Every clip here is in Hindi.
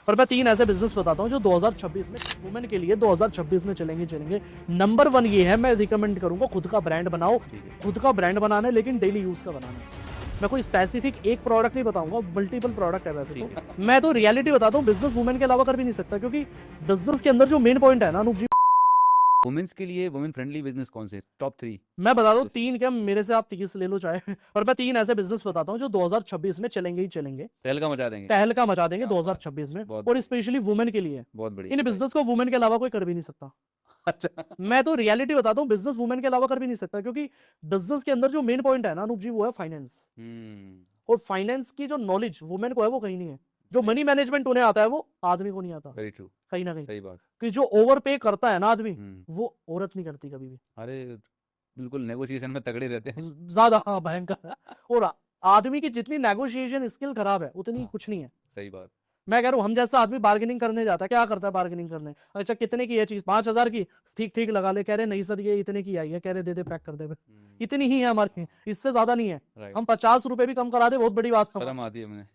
और मैं 3 ऐसे बिजनेस बताता हूँ जो 2026 में वुमेन के लिए 2026 में चलेंगे। नंबर 1 ये है, मैं रिकमेंड करूंगा खुद का ब्रांड बनाओ। खुद का ब्रांड बनाना है लेकिन डेली यूज का बनाना है। मैं कोई स्पेसिफिक एक प्रोडक्ट नहीं बताऊंगा, मल्टीपल प्रोडक्ट है वैसे तो। मैं तो रियलिटी बताता हूँ, बिजनेस वुमेन के अलावा कर भी नहीं सकता, क्योंकि बिजनेस के अंदर जो मेन पॉइंट है ना अनूप जी, वुमेन्स के लिए वुमेन फ्रेंडली बिजनेस कौन से टॉप 3? मैं बता दूं 3 क्या, मेरे से आप 30 ले लो चाहे। और मैं 3 ऐसे बिजनेस बताता हूँ जो 2026 में चलेंगे ही चलेंगे, तहलका मचा देंगे। तहलका मचा देंगे क्या बात, 2026 में, बहुत और स्पेशली वुमेन के लिए। बहुत बढ़िया। इन बिजनेस को वुमेन के अलावा कोई कर भी नहीं सकता। अच्छा, मैं तो रियलिटी बताता हूँ, बिजनेस वुमेन के अलावा कर भी नहीं सकता, क्योंकि बिजनेस के अंदर जो मेन पॉइंट है ना अनूप जी, वो है फाइनेंस। और फाइनेंस की जो नॉलेज वुमेन को है वो कहीं नहीं है। जो मनी मैनेजमेंट उन्हें आता है वो आदमी को नहीं आता, वेरी ट्रू, कहीं ना कहीं। सही बात। कि जो ओवर पे करता है ना आदमी, वो औरत नहीं करती कभी भी। अरे बिल्कुल नेगोशिएशन में तगड़े रहते हैं। ज्यादा, हाँ, भयंकर। और आदमी की जितनी नेगोशिएशन स्किल खराब है उतनी हाँ, कुछ नहीं है। सही बात। मैं कह रहा हूँ, हम जैसा आदमी बार्गेनिंग करने जाता है, क्या करता है बार्गेनिंग करने, अच्छा कितने की है चीज, 5,000 की, ठीक ठीक लगा ले, कह रहे नहीं सर ये इतने की आई है, कह रहे दे दे पैक कर दे। इतनी ही है हमारी, इससे ज्यादा नहीं है। राइट, हम 50 रुपए भी कम करा दे, बहुत बड़ी बात है। शर्म आती है मुझे।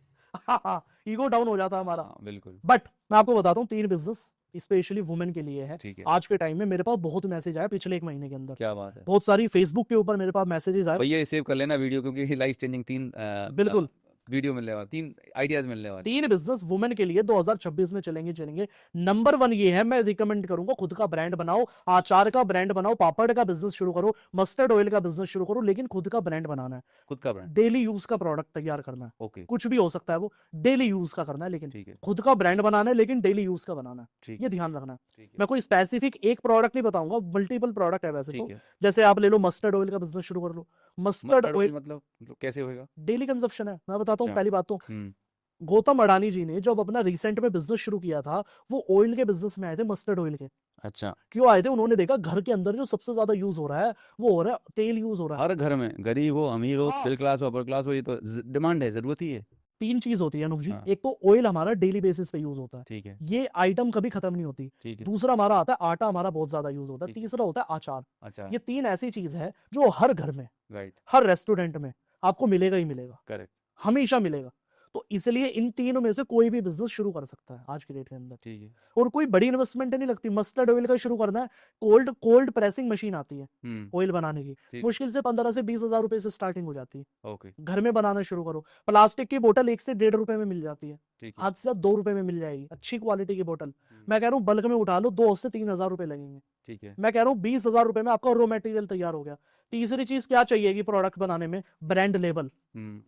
ईगो डाउन हो जाता है हमारा। हाँ बिल्कुल। बट मैं आपको बताता हूँ, 3 बिजनेस स्पेशली वुमेन के लिए है। ठीक है, आज के टाइम में मेरे पास बहुत मैसेज आया पिछले 1 महीने के अंदर, क्या बात है। बहुत सारी फेसबुक के ऊपर मेरे पास मैसेजेस आए। भैया ये सेव कर लेना वीडियो, क्योंकि लाइफ चेंजिंग 3 बिल्कुल। वीडियो मिलने वाला, 3 आइडियाज मिलने वाले। 3 बिजनेस वुमेन के लिए 2026 में चलेंगे। नंबर 1 ये है, मैं रिकमेंड करूंगा खुद का ब्रांड बनाओ, आचार का ब्रांड बनाओ, पापड़ का बिजनेस शुरू करो, मस्टर्ड ऑयल का बिजनेस शुरू करो, लेकिन खुद का ब्रांड बनाना है। खुद का ब्रांड। डेली यूज का प्रोडक्ट तैयार करना है। ओके, कुछ भी हो सकता है वो, डेली यूज का करना है, लेकिन ठीक है, खुद का ब्रांड बनाना है, लेकिन डेली यूज का बनाना है। ठीक ये है, ध्यान रखना है। ठीक है, मैं कोई स्पेसिफिक एक प्रोडक्ट नहीं बताऊंगा, मल्टीपल प्रोडक्ट है वैसे तो। ठीक है। जैसे आप ले लो मस्टर्ड ऑयल का बिजनेस शुरू कर लो। मस्टर्ड मस्टर्ड ऑयल ऑयल मतलब कैसे होएगा? डेली कंजप्शन है, मैं बताता हूँ अच्छा। पहली बात तो। हम्म। गौतम अडानी जी ने जब अपना रिसेंट में बिजनेस शुरू किया था, वो ऑयल के बिजनेस में आए थे, मस्टर्ड ऑयल के। अच्छा, क्यों आए थे? उन्होंने देखा घर के अंदर जो सबसे ज्यादा यूज हो रहा है वो हो रहा है तेल, यूज हो रहा है। हर घर में गरीब हो अमीर हो हाँ। मिडिल क्लास हो अपर क्लास हो, ये तो डिमांड है, जरूरत ही है। 3 चीज होती है अनूप जी, हाँ, एक तो ऑयल हमारा डेली बेसिस पे यूज होता है, ठीक है, ये आइटम कभी खत्म नहीं होती। ठीक है, दूसरा हमारा आता है आटा, हमारा बहुत ज्यादा यूज होता है। ठीक है। तीसरा होता है अचार। अच्छा, ये 3 ऐसी चीज है जो हर घर में, राइट, हर रेस्टोरेंट में आपको मिलेगा ही मिलेगा, करेक्ट, हमेशा मिलेगा। तो इसलिए इन तीनों में से कोई भी बिजनेस शुरू कर सकता है आज के डेट के अंदर। ठीक है। और कोई बड़ी इन्वेस्टमेंट नहीं लगती। मस्टर्ड ऑयल का शुरू करना है, कोल्ड कोल्ड प्रेसिंग मशीन आती है ऑयल बनाने की, ठीक, मुश्किल से 15 से 20 हजार रुपए से स्टार्टिंग हो जाती है। ओके, घर में बनाना शुरू करो। प्लास्टिक की बोतल 1 से 1.5 रुपए में मिल जाती है, ठीक है। हाथ से 2 रुपए में मिल जाएगी, अच्छी क्वालिटी की बोतल। मैं कह रहा हूँ बल्क में उठा लो, 2 से 3 हजार रुपए लगेंगे। ठीक है। मैं कह रहा हूँ 20 हजार रुपए में आपका रॉ मटेरियल तैयार हो गया। तीसरी चीज क्या चाहिएगी प्रोडक्ट बनाने में? ब्रांड लेबल,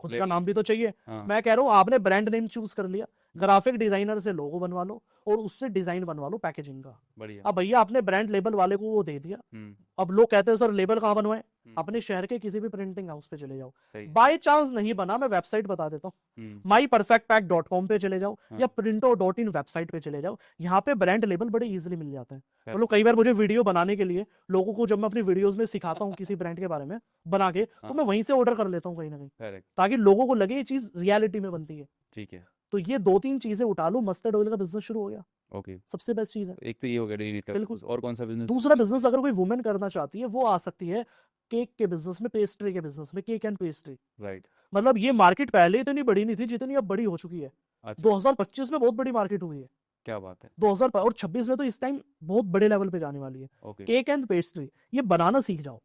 खुद का लेबल। नाम भी तो चाहिए। हाँ, मैं कह रहा हूँ आपने ब्रांड नेम चूज कर लिया, ग्राफिक डिजाइनर से लोगो बनवा लो और उससे डिजाइन बनवा लो पैकेजिंग का। बढ़िया। अब भैया आपने ब्रांड लेबल वाले को वो दे दिया, हम्म, अब लोग कहते हैं सर लेबल कहाँ बनवाए? हम्म, अपने शहर के किसी भी प्रिंटिंग हाउस पे चले जाओ। सही है। बाय चांस नहीं बना, मैं वेबसाइट बता देता हूँ, myperfectpack.com पे चले जाओ हाँ, या printo.in वेबसाइट पे चले जाओ। यहाँ पे ब्रांड लेबल बड़े इजीली मिल जाते हैं। correct, मतलब कई बार मुझे वीडियो बनाने के लिए, लोगों को जब मैं अपनी वीडियोस में सिखाता हूँ किसी ब्रांड के बारे में बना के, तो हाँ, मैं वहीं से ऑर्डर कर लेता हूँ कहीं ना कहीं, करेक्ट, ताकि लोगों को लगे ये चीज रियलिटी में बनती है। ठीक है, तो ये 2-3 चीजें उठा लो, मस्टर्ड ऑयल का बिजनेस शुरू हो गया, ओके। सबसे बेस्ट चीज है। एक तो ये हो गया डेली नीड का बिल्कुल। business, और कौन सा बिजनेस? दूसरा बिजनेस अगर कोई वुमेन करना चाहती है, वो आ सकती है केक के बिजनेस में, पेस्ट्री के बिजनेस में, केक एंड पेस्ट्री। राइट, मतलब ये मार्केट पहले इतनी बड़ी नहीं थी जितनी अब बड़ी हो चुकी है। अच्छा, 2025 में बहुत बड़ी मार्केट हुई है, क्या बात है। 2026 में तो इस टाइम बहुत बड़े लेवल पे जाने वाली है। ओके, केक एंड पेस्ट्री ये बनाना सीख जाओ,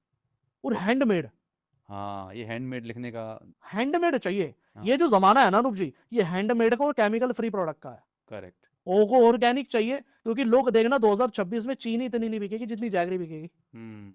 और हैंडमेड। हाँ, ये हैंडमेड लिखने का। हैंडमेड चाहिए। हाँ, ये जो जमाना है ना अनूप जी, ये हैंडमेड का और केमिकल फ्री प्रोडक्ट का है। करेक्ट, ओको ऑर्गेनिक चाहिए, क्योंकि लोग देखना 2026 में चीनी इतनी नहीं बिकेगी जितनी जैगरी बिकेगी। हम्म,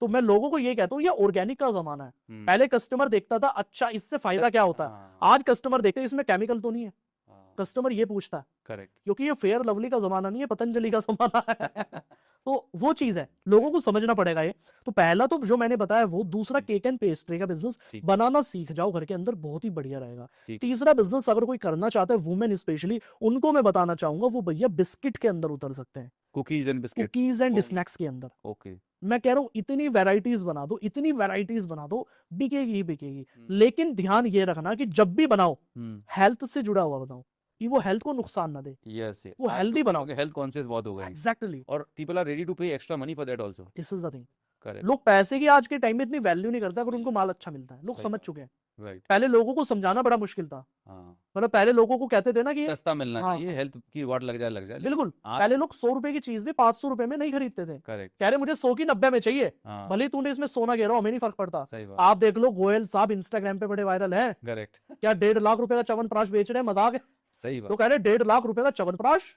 तो मैं लोगों को ये कहता हूँ, ये ऑर्गेनिक का जमाना है। हम्म, पहले कस्टमर देखता था अच्छा इससे फायदा क्या होता है, हाँ, आज कस्टमर देखते हैं इसमें केमिकल तो नहीं है। हाँ, कस्टमर ये पूछता है, करेक्ट, क्योंकि ये फेयर लवली का जमाना नहीं है, पतंजलि का जमाना है। तो वो चीज है, लोगों को समझना पड़ेगा ये। तो पहला तो जो मैंने बताया वो, दूसरा केक एंड पेस्ट्री का बिजनेस ठीक, बनाना सीख जाओ घर के अंदर, बहुत ही बढ़िया रहेगा। ठीक, तीसरा बिजनेस अगर कोई करना चाहता है, वुमेन स्पेशली, उनको मैं बताना चाहूंगा, वो भैया बिस्किट के अंदर उतर सकते हैं, cookies and biscuit. Cookies and snacks के अंदर। ओके, मैं कह रहा हूं इतनी वैरायटीज बना दो, इतनी वैरायटीज बना दो, बिकेगी ही बिकेगी। लेकिन ध्यान ये रखना कि जब भी बनाओ, हेल्थ से जुड़ा हुआ बनाओ, कि वो हेल्थ को नुकसान ना दे, यस, वो हेल्दी बनाओ। हेल्थ कॉन्शियस बहुत हो गए हैं, एग्जैक्टली, और पीपल आर रेडी टू पे extra money for that also. This is the thing. Correct, लोग पैसे की आज के टाइम में इतनी वैल्यू नहीं करते अगर उनको माल अच्छा मिलता है, लोग सही समझ बात, चुके हैं। राइट। पहले लोगों को समझाना बड़ा मुश्किल था, हाँ, मतलब पहले लोगों को कहते थे ना कि सस्ता मिलना हाँ। चाहिए, हेल्थ की वाट लग जाए लेकिन बिल्कुल, आज पहले लोग 100 रुपए की चीज भी 500 रुपए में नहीं खरीदते थे, करेक्ट। कह रहे मुझे 100 की 90 में चाहिए, हाँ, भले ही तूने इसमें सोना गिरा हो, हमें नहीं फर्क पड़ता। सही बात। आप देख लो गोयल साहब इंस्टाग्राम पे बड़े वायरल है, करेक्ट। क्या 1.5 लाख रुपए का च्यवनप्राश बेच रहे हैं, मजाक है। सही तो बात। कह रहे 1.5 लाख रुपए का च्यवनप्राश,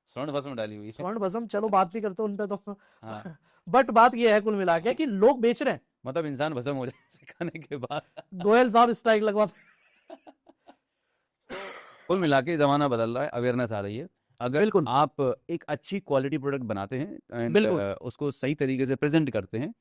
स्वर्ण भस्म डाली हुई है। स्वर्ण भस्म, चलो बात नहीं करते उन पे तो। हाँ, बट बात ये है कुल मिला के कि लोग बेच रहे हैं, मतलब इंसान भस्म हो जाए सिखाने के बाद। गोयल साहब स्ट्राइक लगवा। कुल मिला के जमाना बदल रहा है, अवेयरनेस आ रही है। अगर बिल्कुल। आप एक अच्छी क्वालिटी प्रोडक्ट बनाते हैं एंड बिल्कुल। उसको सही तरीके से प्रेजेंट करते हैं,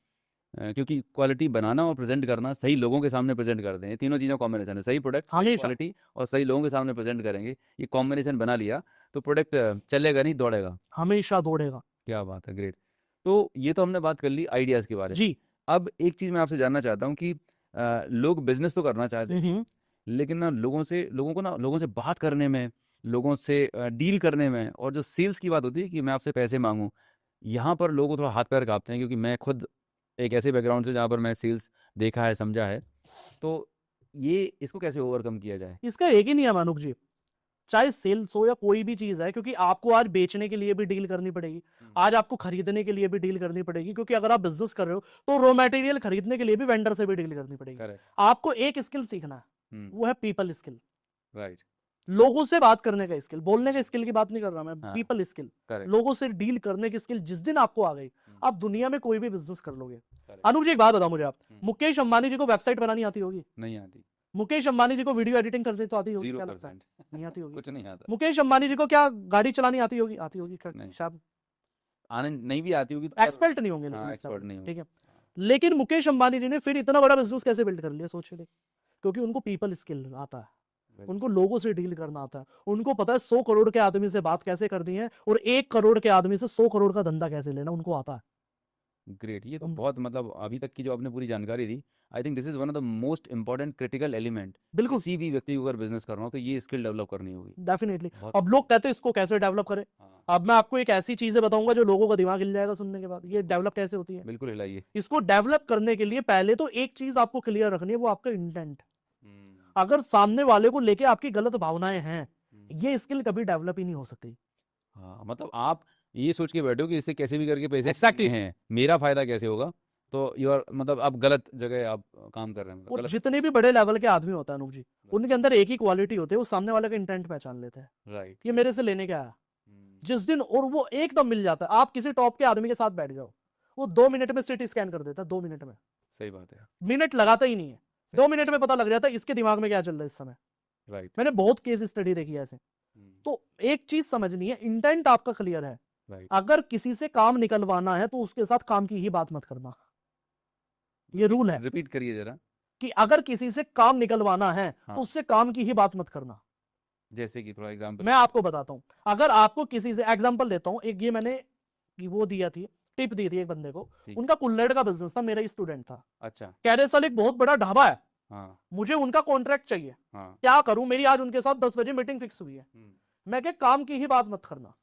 क्योंकि क्वालिटी बनाना और प्रेजेंट करना, सही लोगों के सामने प्रेजेंट करते हैं, तीनों चीज़ों कॉम्बिनेशन है। सही प्रोडक्ट, सही हमेशा क्वालिटी और सही लोगों के सामने प्रेजेंट करेंगे, ये कॉम्बिनेशन बना लिया तो प्रोडक्ट चलेगा नहीं, दौड़ेगा। हमेशा दौड़ेगा। क्या बात है, ग्रेट। तो ये तो हमने बात कर ली आइडियाज़ के बारे में। जी। अब एक चीज़ मैं आपसे जानना चाहता हूँ कि लोग बिजनेस तो करना चाहते हैं, हम्म। लेकिन ना लोगों से बात करने में, लोगों से डील करने में, और जो सेल्स की बात होती है कि मैं आपसे पैसे मांगूं, यहाँ पर लोगों को थोड़ा हाथ पैर कांपते हैं, क्योंकि मैं खुद एक ऐसे बैकग्राउंड से जहाँ पर मैं सेल्स देखा है, समझा है। तो ये इसको कैसे ओवरकम किया जाए? इसका एक ही नियम है अनूप जी, चाहे सेल्स हो या कोई भी चीज है, क्योंकि आपको आज बेचने के लिए भी डील करनी पड़ेगी, आज आपको खरीदने के लिए भी डील करनी पड़ेगी, क्योंकि अगर आप बिजनेस कर रहे हो तो रॉ मटेरियल खरीदने के लिए भी वेंडर से भी डील करनी पड़ेगी। करेक्ट। आपको एक स्किल सीखना है, वो है पीपल स्किल, राइट। लोगों से बात करने का स्किल, बोलने का स्किल की बात नहीं कर रहा मैं, हाँ, पीपल स्किल, करेक्ट। लोगों से डील करने की स्किल जिस दिन आपको आ गई, आप दुनिया में कोई भी बिजनेस कर लोगे। करेक्ट। अनूप जी एक बात बताओ मुझे, आप मुकेश अंबानी जी को वेबसाइट बनानी आती होगी? नहीं आती। मुकेश अंबानी जी को वीडियो एडिटिंग करनी तो आती होगी? क्या लगता है? 0%। नहीं आती होगी। कुछ नहीं आता। मुकेश अंबानी जी को क्या गाड़ी चलानी आती होगी? आती होगी। नहीं। शायद आने नहीं भी आती होगी तो एक्सपर्ट नहीं होंगे, लेकिन हाँ, इस एक्सपर्ट तरह, नहीं होंगे। ठीक है। लेकिन मुकेश अंबानी जी ने फिर इतना बड़ा बिजनेस कैसे बिल्ड कर लिया, सोचिए, क्योंकि उनको पीपल स्किल आता है, उनको लोगों से डील करना आता है, उनको पता है 100 करोड़ के आदमी से बात कैसे करनी है और 1 करोड़ के आदमी से 100 करोड़ का धंधा कैसे लेना, उनको आता है। ग्रेट। ये तो बहुत, मतलब अभी तक की जो आपने पूरी जानकारी दी, I think this is one of the most important critical element. बिल्कुल, किसी भी व्यक्ति को अगर बिजनेस करना हो तो ये स्किल डेवलप करनी होगी। डेफिनेटली। बहुत- अब लोग कहते हैं इसको कैसे डेवलप करें, हाँ, अब मैं आपको एक ऐसी चीजें बताऊंगा जो लोगों का दिमाग हिल जाएगा सुनने के बाद, ये डेवलप कैसे होती है। बिल्कुल हिलाइए। इसको डेवलप करने के लिए पहले तो एक चीज आपको क्लियर रखनी है, वो आपका इंटेंट। अगर सामने वाले को लेके आपकी गलत भावनाएं हैं, ये स्किल कभी डेवलप ही नहीं हो सकती। हाँ, मतलब आप ये सोच के बैठो कि इससे कैसे भी करके पैसे Exactly. हैं, मेरा फायदा कैसे होगा, तो यू आर, मतलब आप गलत जगह आप काम कर रहे हैं, और गलत। जितने भी बड़े लेवल के आदमी होते हैं अनूप जी, उनके अंदर एक ही क्वालिटी होती है, वो सामने वाले का इंटेंट पहचान लेते हैं, राइट। ये मेरे से लेने क्या आया। जिस दिन और वो एकदम मिल जाता है, आप किसी टॉप के आदमी के साथ बैठ जाओ, वो 2 मिनट में सिटी स्कैन कर देता है, 2 मिनट में, सही बात है। मिनट लगाता ही नहीं है, 2 मिनट में पता लग जाता है इसके दिमाग में क्या चल रहा है इस समय। राइट। मैंने बहुत केस स्टडी देखी है ऐसे। तो एक चीज समझनी है, इंटेंट आपका क्लियर है, राइट। अगर किसी से काम निकलवाना है तो उसके साथ काम की ही बात मत करना, ये रूल है रिपीट करिए जरा। कि अगर किसी से काम निकलवाना है हाँ। तो उससे काम की ही बात मत करना। जैसे कि थोड़ा एग्जांपल। मैं आपको बताता हूं, अगर आपको किसी से एग्जांपल देता हूं, एक ये मैंने वो दिया थी, टिप दी थी एक बंदे को, ठीक। उनका कुल्हड़ का बिजनेस था, मेरा ही स्टूडेंट था, अच्छा। कह रहे साल एक बहुत बड़ा ढाबा है, हाँ, मुझे उनका कॉन्ट्रैक्ट चाहिए, हाँ। क्या करूं, मेरी आज उनके साथ 10 बजे मीटिंग फिक्स हुई है। मैं क्या, काम की ही बात मत करना,